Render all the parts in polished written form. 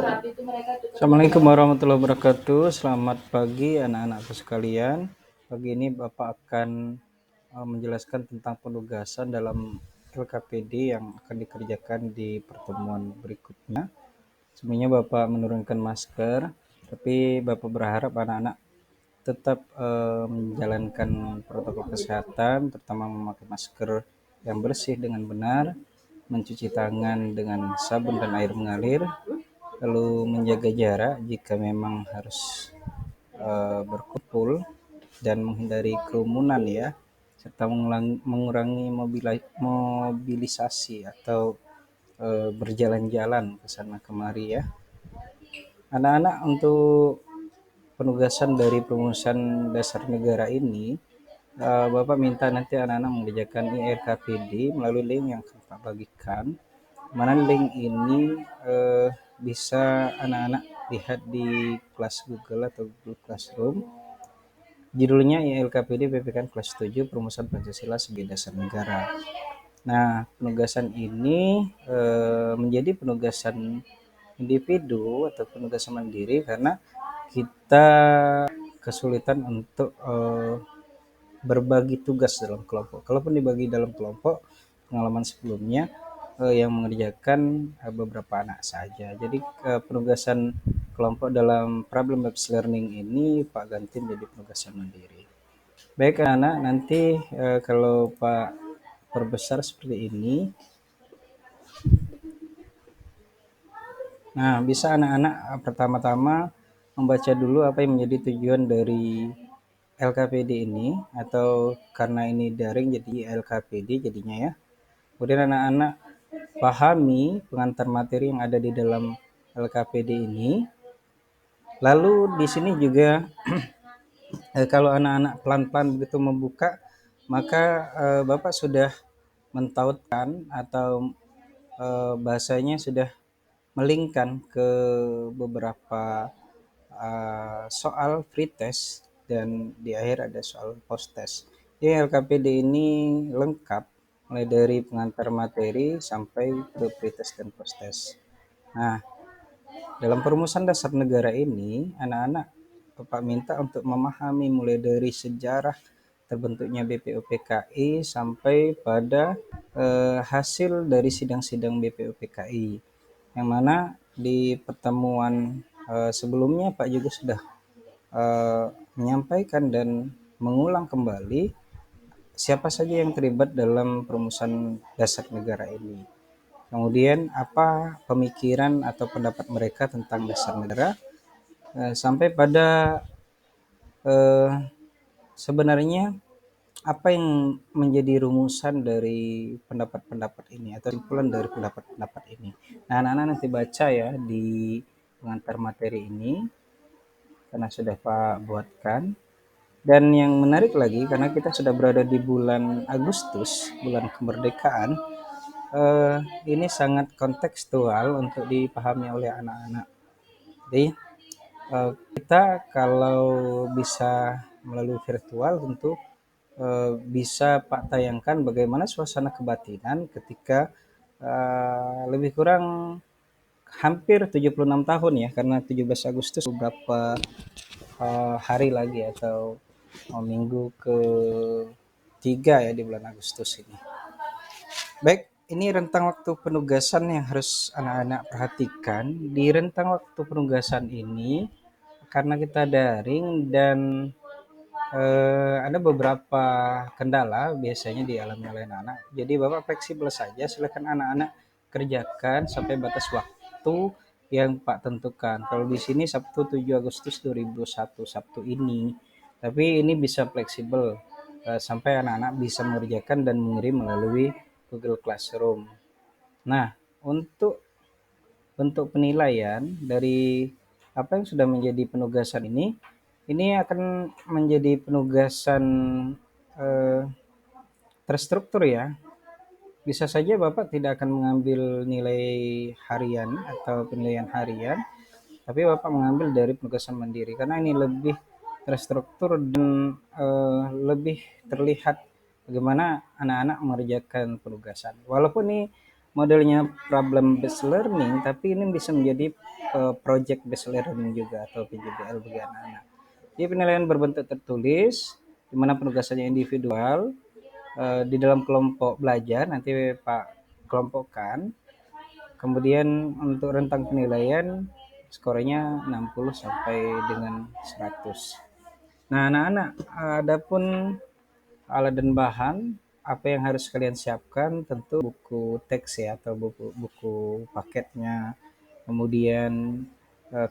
Assalamualaikum warahmatullahi wabarakatuh. Selamat pagi anak-anakku sekalian. Pagi ini Bapak akan menjelaskan tentang penugasan dalam LKPD yang akan dikerjakan di pertemuan berikutnya. Sebenarnya Bapak menurunkan masker, tapi Bapak berharap anak-anak tetap menjalankan protokol kesehatan, terutama memakai masker yang bersih dengan benar, mencuci tangan dengan sabun dan air mengalir, lalu menjaga jarak jika memang harus berkumpul dan menghindari kerumunan ya, serta mengurangi mobilisasi atau berjalan-jalan ke sana kemari ya. Anak-anak, untuk penugasan dari perumusan dasar negara ini, Bapak minta nanti anak-anak mengerjakan ILKPD melalui link yang Bapak bagikan. Mana link ini bisa anak-anak lihat di kelas Google atau Google Classroom. Judulnya ILKPD PPKN kelas 7 Perumusan Pancasila sebagai Dasar Negara. Nah, penugasan ini menjadi penugasan individu atau penugasan mandiri karena kita kesulitan untuk berbagi tugas dalam kelompok. Kalaupun dibagi dalam kelompok, pengalaman sebelumnya yang mengerjakan beberapa anak saja. Jadi penugasan kelompok dalam problem based learning ini Pak ganti menjadi penugasan mandiri. Baik anak, nanti kalau Pak perbesar seperti ini. Nah, bisa anak-anak pertama-tama membaca dulu apa yang menjadi tujuan dari LKPD ini, atau karena ini daring jadi LKPD jadinya ya. Kemudian anak-anak pahami pengantar materi yang ada di dalam LKPD ini. Lalu di sini juga kalau anak-anak pelan-pelan begitu membuka, maka Bapak sudah mentautkan atau bahasanya sudah melingkan ke beberapa soal pretest dan di akhir ada soal post test. Jadi LKPD ini lengkap mulai dari pengantar materi sampai ke pretest dan post test. Nah, dalam perumusan dasar negara ini, anak-anak Bapak minta untuk memahami mulai dari sejarah terbentuknya BPUPKI sampai pada hasil dari sidang-sidang BPUPKI, yang mana di pertemuan sebelumnya Pak juga sudah menyampaikan dan mengulang kembali siapa saja yang terlibat dalam perumusan dasar negara ini. Kemudian apa pemikiran atau pendapat mereka tentang dasar negara, sampai pada sebenarnya apa yang menjadi rumusan dari pendapat-pendapat ini atau simpulan dari pendapat-pendapat ini. Nah, anak-anak nanti baca ya di pengantar materi ini karena sudah Pak buatkan. Dan yang menarik lagi, karena kita sudah berada di bulan Agustus, bulan kemerdekaan, ini sangat kontekstual untuk dipahami oleh anak-anak. Jadi kita kalau bisa melalui virtual tentu bisa Pak tayangkan bagaimana suasana kebatinan ketika lebih kurang hampir 76 tahun ya, karena 17 Agustus beberapa hari lagi atau minggu ke-3 ya di bulan Agustus ini. Baik, ini rentang waktu penugasan yang harus anak-anak perhatikan. Di rentang waktu penugasan ini, karena kita daring dan ada beberapa kendala biasanya dialami oleh anak-anak. Jadi Bapak fleksibel saja, silakan anak-anak kerjakan sampai batas waktu yang Pak tentukan. Kalau di sini Sabtu 7 Agustus 2001, Sabtu ini. Tapi ini bisa fleksibel sampai anak-anak bisa mengerjakan dan mengirim melalui Google Classroom. Nah, untuk bentuk penilaian dari apa yang sudah menjadi penugasan ini akan menjadi penugasan terstruktur ya. Bisa saja Bapak tidak akan mengambil nilai harian atau penilaian harian, tapi Bapak mengambil dari penugasan mandiri karena ini lebih terstruktur dan lebih terlihat bagaimana anak-anak mengerjakan penugasan. Walaupun ini modelnya problem based learning, tapi ini bisa menjadi project based learning juga atau PJBL bagi anak-anak. Jadi penilaian berbentuk tertulis, di mana penugasannya individual, di dalam kelompok belajar nanti Pak kelompokkan. Kemudian untuk rentang penilaian skornya 60 sampai dengan 100. Nah, anak-anak, adapun alat dan bahan apa yang harus kalian siapkan, tentu buku teks ya atau buku paketnya, kemudian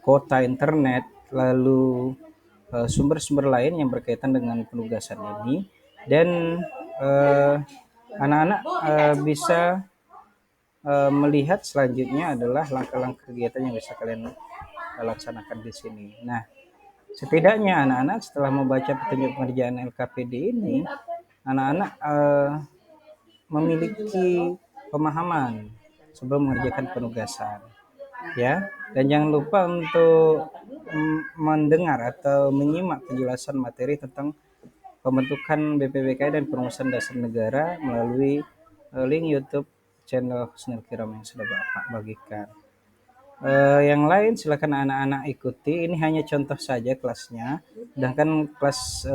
kuota internet, lalu sumber-sumber lain yang berkaitan dengan penugasan ini, dan eh, anak-anak bisa melihat selanjutnya adalah langkah-langkah kegiatan yang bisa kalian laksanakan di sini. Nah, setidaknya anak-anak setelah membaca petunjuk pengerjaan LKPD ini, anak-anak memiliki pemahaman sebelum mengerjakan penugasan, ya. Dan jangan lupa untuk mendengar atau menyimak penjelasan materi tentang pembentukan BPPKI dan perumusan dasar negara melalui link YouTube channel Husnul Kiram yang sudah Bapak bagikan. Yang lain silakan anak-anak ikuti. Ini hanya contoh saja kelasnya. Sedangkan kelas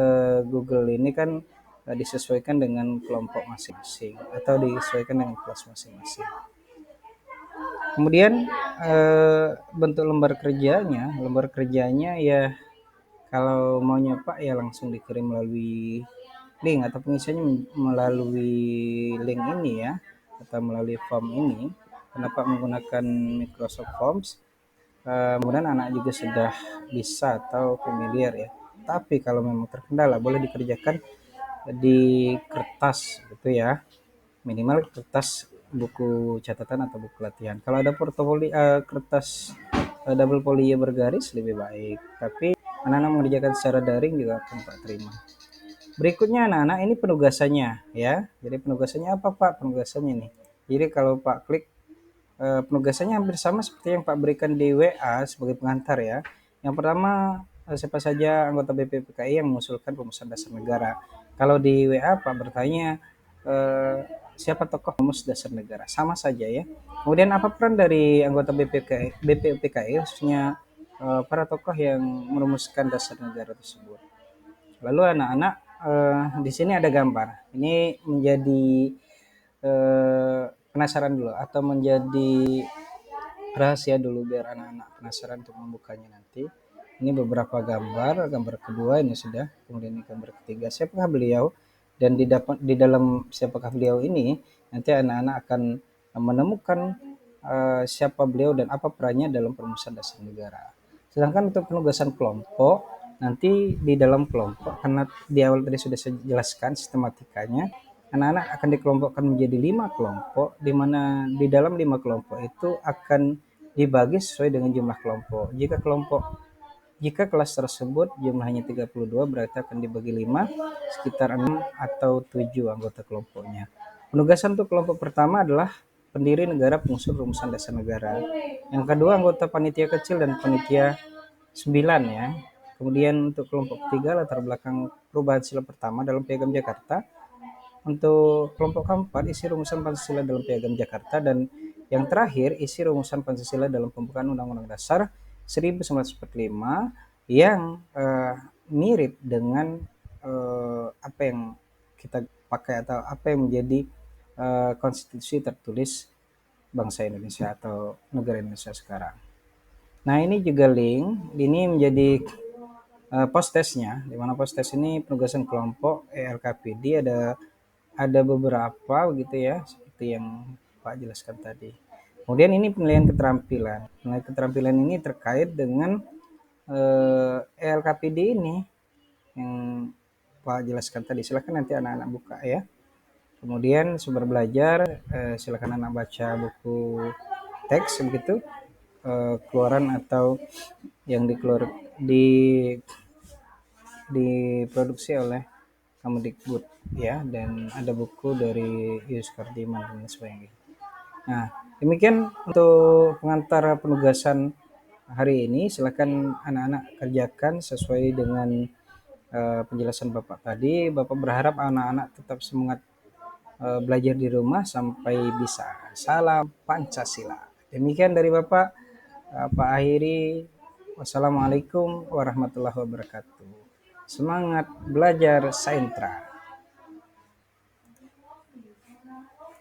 Google ini kan disesuaikan dengan kelompok masing-masing atau disesuaikan dengan kelas masing-masing. Kemudian bentuk lembar kerjanya ya kalau maunya Pak ya langsung dikirim melalui link atau pengisiannya melalui link ini ya atau melalui form ini. Kenapa menggunakan Microsoft Forms? Kemudian anak juga sudah bisa atau familiar ya. Tapi kalau memang terkendala boleh dikerjakan di kertas gitu ya. Minimal kertas buku catatan atau buku latihan. Kalau ada portofolio kertas double folio bergaris lebih baik. Tapi anak-anak mengerjakan secara daring juga akan Pak terima. Berikutnya anak-anak ini penugasannya ya. Jadi penugasannya apa Pak? Penugasannya nih. Jadi kalau Pak klik penugasannya hampir sama seperti yang Pak berikan di WA sebagai pengantar ya. Yang pertama, siapa saja anggota BPPKI yang mengusulkan rumusan dasar negara. Kalau di WA Pak bertanya siapa tokoh rumus dasar negara, sama saja ya. Kemudian apa peran dari anggota BPPKI khususnya para tokoh yang merumuskan dasar negara tersebut. Lalu anak-anak di sini ada gambar. Ini menjadi penasaran dulu atau menjadi rahasia dulu biar anak-anak penasaran untuk membukanya nanti. Ini beberapa gambar, gambar kedua ini sudah, kemudian ini gambar ketiga. Siapakah beliau? Dan di dalam siapakah beliau ini nanti anak-anak akan menemukan siapa beliau dan apa perannya dalam perumusan dasar negara. Sedangkan untuk penugasan kelompok nanti di dalam kelompok karena di awal tadi sudah saya jelaskan sistematikanya, anak-anak akan dikelompokkan menjadi 5 kelompok, di mana di dalam 5 kelompok itu akan dibagi sesuai dengan jumlah kelompok. Jika kelas tersebut jumlahnya 32 berarti akan dibagi 5, sekitar 6 atau 7 anggota kelompoknya. Penugasan untuk kelompok pertama adalah pendiri negara pengusul rumusan dasar negara. Yang kedua anggota panitia kecil dan panitia 9 ya. Kemudian untuk kelompok ketiga latar belakang perubahan sila pertama dalam Piagam Jakarta. Untuk kelompok keempat isi rumusan Pancasila dalam Piagam Jakarta, dan yang terakhir isi rumusan Pancasila dalam pembukaan Undang-Undang Dasar 1945 yang mirip dengan apa yang kita pakai atau apa yang menjadi konstitusi tertulis bangsa Indonesia atau negara Indonesia sekarang. Nah ini juga link, ini menjadi post testnya, di mana post test ini penugasan kelompok ELKPD ada beberapa gitu ya, seperti yang Pak jelaskan tadi. Kemudian ini penilaian keterampilan. Penilaian keterampilan ini terkait dengan ELKPD ini yang Pak jelaskan tadi. Silakan nanti anak-anak buka ya. Kemudian sumber belajar, silakan anak baca buku teks begitu, keluaran atau yang diproduksi oleh Kemendikbud ya, dan ada buku dari Yus Kardiman dan sebagainya. Nah, demikian untuk pengantar penugasan hari ini. Silakan anak-anak kerjakan sesuai dengan penjelasan Bapak tadi. Bapak berharap anak-anak tetap semangat belajar di rumah sampai bisa. Salam Pancasila. Demikian dari Bapak, Pak akhiri. Wassalamualaikum warahmatullahi wabarakatuh. Semangat belajar Saintra.